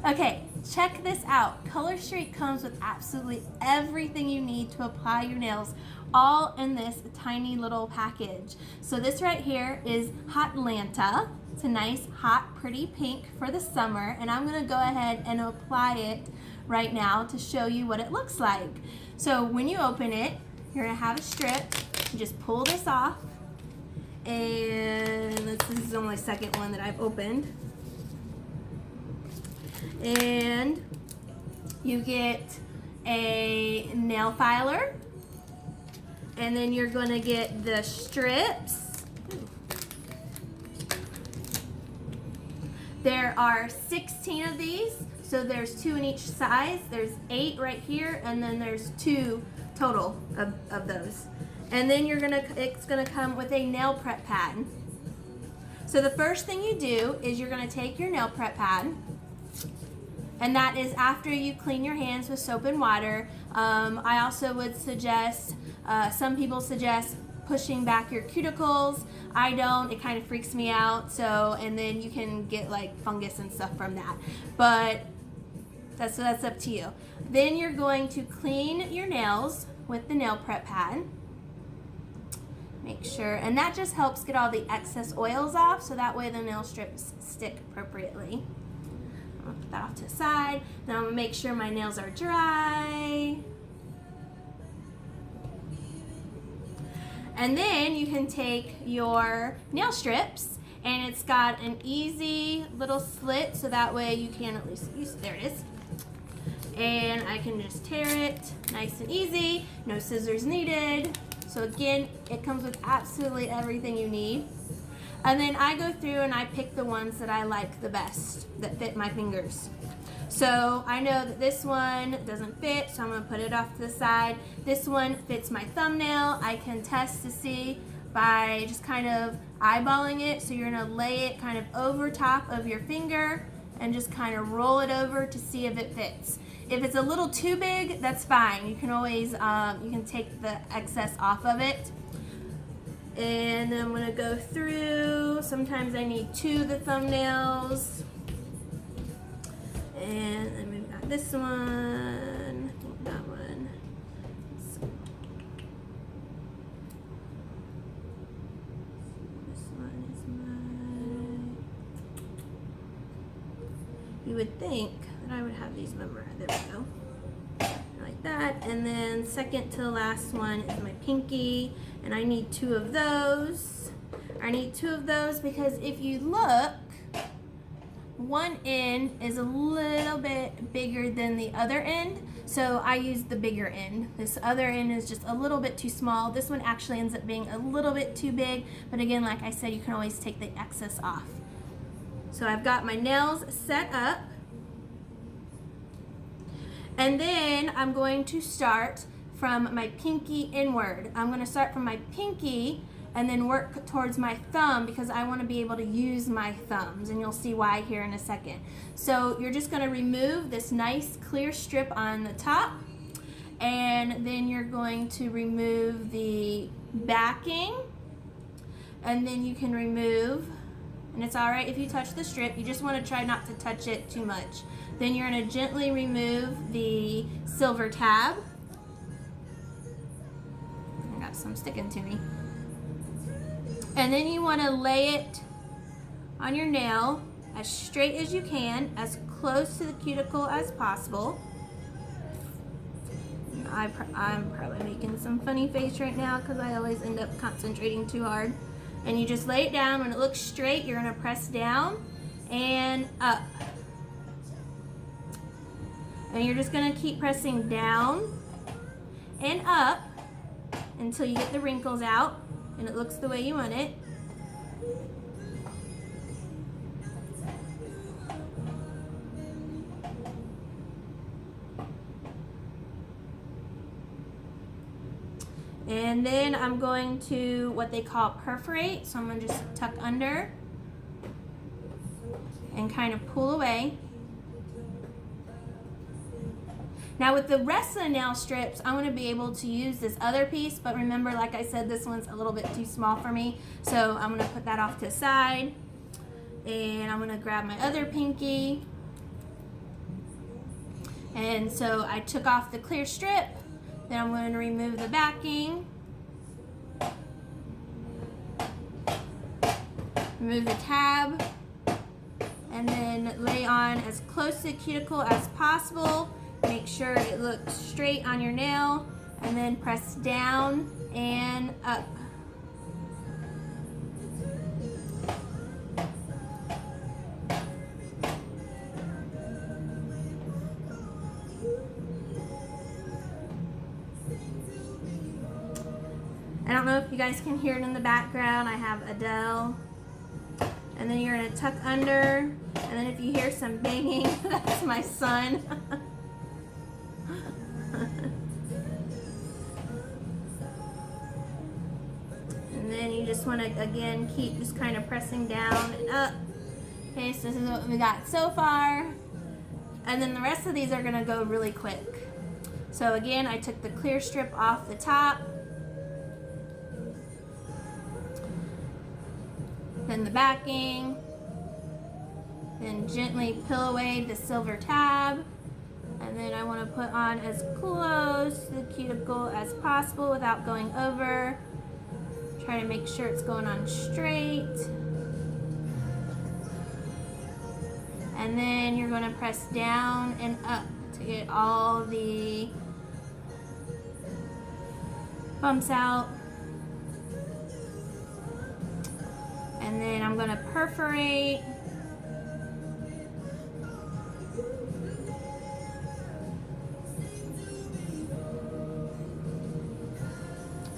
Okay, check this out. Color Street comes with absolutely everything you need to apply your nails, all in this tiny little package. So this right here is Hot Lanta. It's a nice, hot, pretty pink for the summer, and I'm gonna go ahead and apply it right now to show you what it looks like. So when you open it, you're gonna have a strip. You just pull this off, and this is only the second one that I've opened. And you get a nail filer, and then you're going to get the strips. There are 16 of these, so there's 2 in each size. There's 8 right here, and then there's 2 total of those. And then it's gonna come with a nail prep pad. So the first thing you do is you're gonna take your nail prep pad, and that is after you clean your hands with soap and water. I also would suggest, some people suggest pushing back your cuticles. I don't, it kind of freaks me out. So, and then you can get like fungus and stuff from that. But that's up to you. Then you're going to clean your nails with the nail prep pad. Make sure, and that just helps get all the excess oils off, so that way the nail strips stick appropriately. I'll put that off to the side. Now I'm gonna make sure my nails are dry. And then you can take your nail strips, and it's got an easy little slit, so that way you can at least use, there it is. And I can just tear it nice and easy, no scissors needed. So again, it comes with absolutely everything you need. And then I go through and I pick the ones that I like the best, that fit my fingers. So I know that this one doesn't fit, so I'm gonna put it off to the side. This one fits my thumbnail. I can test to see by just kind of eyeballing it. So you're gonna lay it kind of over top of your finger and just kind of roll it over to see if it fits. If it's a little too big, that's fine. You can always, you can take the excess off of it. And I'm gonna go through. Sometimes I need 2 of the thumbnails. And then we've got this one, I think that one. This one is you would think that I would have these memorized. There we go. Like that. And then second to the last one is my pinky, and I need 2 of those. I need 2 of those because if you look, one end is a little bit bigger than the other end, so I use the bigger end. This other end is just a little bit too small. This one actually ends up being a little bit too big, but again, like I said, you can always take the excess off. So I've got my nails set up, and then I'm going to start from my pinky inward. I'm going to start from my pinky and then work towards my thumb because I want to be able to use my thumbs, and you'll see why here in a second. So you're just going to remove this nice clear strip on the top, and then you're going to remove the backing, and then you can remove, and it's alright if you touch the strip, you just want to try not to touch it too much. Then you're going to gently remove the silver tab. I got some sticking to me. And then you want to lay it on your nail as straight as you can, as close to the cuticle as possible. I'm probably making some funny face right now because I always end up concentrating too hard. And you just lay it down. When it looks straight, you're going to press down and up. And you're just going to keep pressing down and up until you get the wrinkles out and it looks the way you want it. And then I'm going to what they call perforate. So I'm going to just tuck under and kind of pull away. Now with the rest of the nail strips, I want to be able to use this other piece, but remember, like I said, this one's a little bit too small for me. So I'm going to put that off to the side, and I'm going to grab my other pinky, And so I took off the clear strip, then I'm going to remove the backing, remove the tab, and then lay on as close to the cuticle as possible. Make sure it looks straight on your nail, and then press down and up. I don't know if you guys can hear it in the background. I have Adele. And then you're gonna tuck under, and then if you hear some banging, that's my son. And then you just wanna, again, keep just kind of pressing down and up. Okay, so this is what we got so far. And then the rest of these are gonna go really quick. So again, I took the clear strip off the top. Then the backing, then gently peel away the silver tab, and then I want to put on as close to the cuticle as possible without going over. Try to make sure it's going on straight. And then you're going to press down and up to get all the bumps out. And then I'm going to perforate.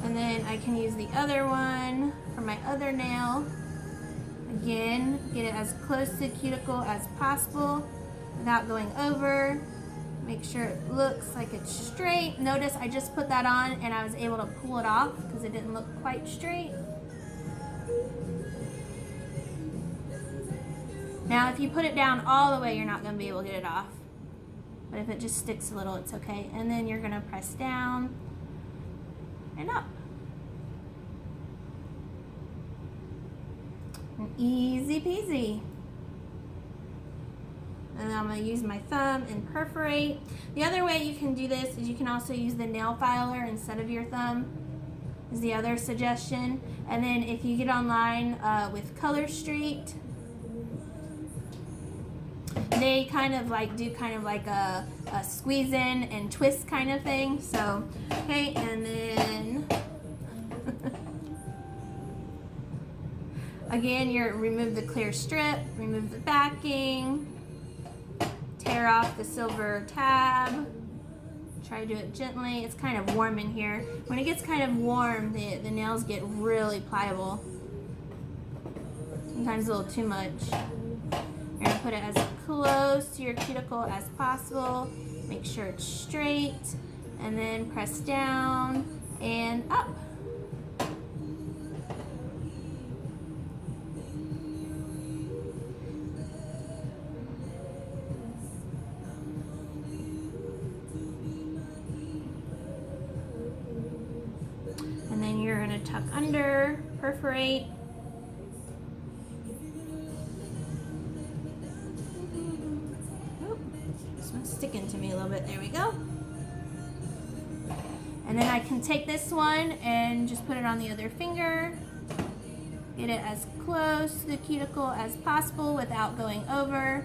And then I can use the other one for my other nail. Again, get it as close to the cuticle as possible without going over. Make sure it looks like it's straight. Notice I just put that on and I was able to pull it off because it didn't look quite straight. Now, if you put it down all the way, you're not going to be able to get it off. But if it just sticks a little, it's okay. And then you're going to press down and up. And easy peasy. And then I'm going to use my thumb and perforate. The other way you can do this is you can also use the nail filer instead of your thumb, is the other suggestion. And then if you get online with Colorstreet, they kind of like do kind of like a squeeze in and twist kind of thing. So, okay, and then again, you're remove the clear strip, remove the backing, tear off the silver tab. Try to do it gently. It's kind of warm in here. When it gets kind of warm, the nails get really pliable. Sometimes a little too much. You're going to put it as close to your cuticle as possible. Make sure it's straight. And then press down and up. And then you're going to tuck under, perforate. Sticking to me a little bit. There we go. And then I can take this one and just put it on the other finger. Get it as close to the cuticle as possible without going over.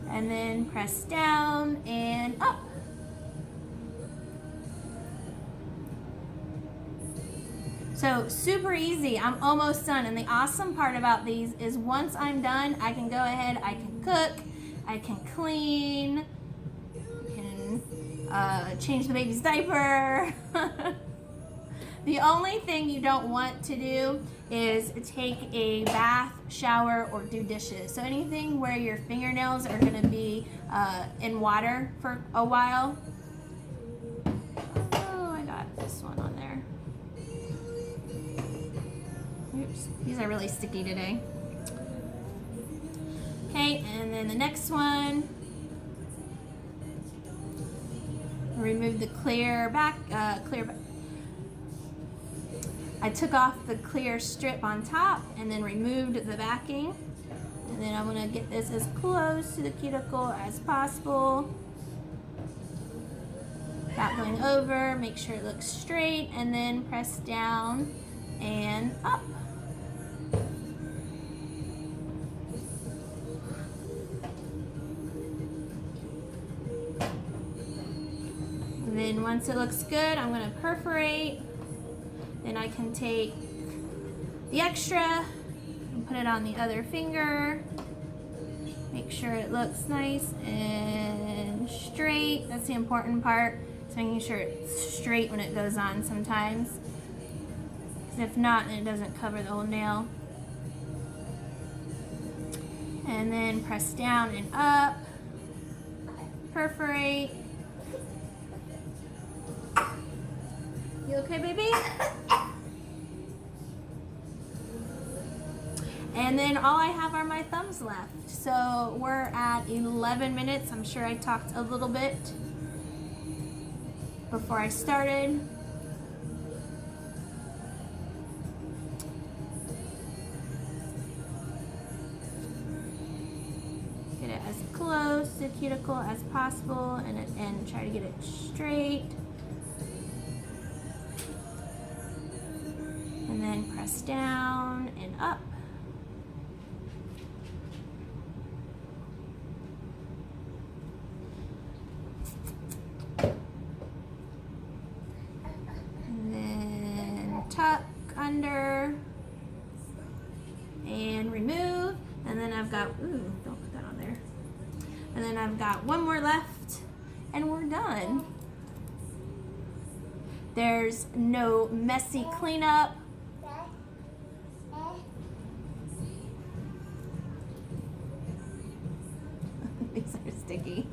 And then press down and up. So super easy. I'm almost done. And the awesome part about these is once I'm done, I can go ahead, I can cook, I can clean, change the baby's diaper. The only thing you don't want to do is take a bath, shower, or do dishes. So anything where your fingernails are going to be in water for a while. Oh, I got this one on there. Oops, these are really sticky today. Okay, and then the next one. Remove the clear back, I took off the clear strip on top and then removed the backing. And then I'm going to get this as close to the cuticle as possible. without going over. Make sure it looks straight, and then press down and up. And then once it looks good, I'm going to perforate. Then I can take the extra and put it on the other finger. Make sure it looks nice and straight. That's the important part. So making sure it's straight when it goes on sometimes. Because if not, it doesn't cover the whole nail. And then press down and up. Perforate. You okay, baby? And then all I have are my thumbs left. So we're at 11 minutes. I'm sure I talked a little bit before I started. Get it as close to the cuticle as possible and try to get it straight. And then press down and up. And then tuck under and remove. And then I've got, ooh, don't put that on there. And then I've got one more left and we're done. There's no messy cleanup. These are sticky.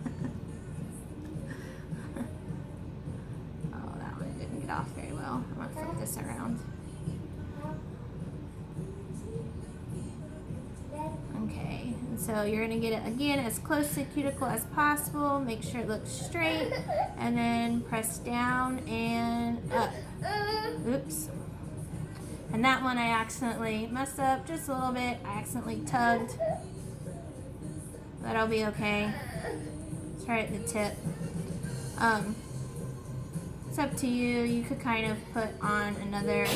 Oh, that one didn't get off very well. I'm gonna flip this around. Okay, and so you're gonna get it again as close to the cuticle as possible. Make sure it looks straight, and then press down and up. Oops. And that one I accidentally messed up just a little bit. I accidentally tugged. That'll be okay. It's right at the tip. It's up to you. You could kind of put on another,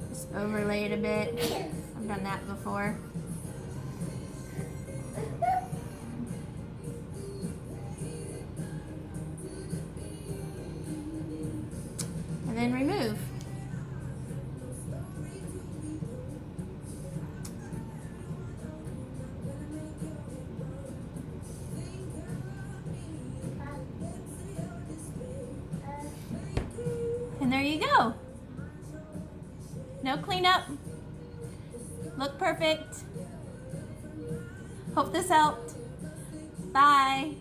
just overlay it a bit. I've done that before. And then remove. And there you go. No cleanup. Look perfect. Hope this helped. Bye.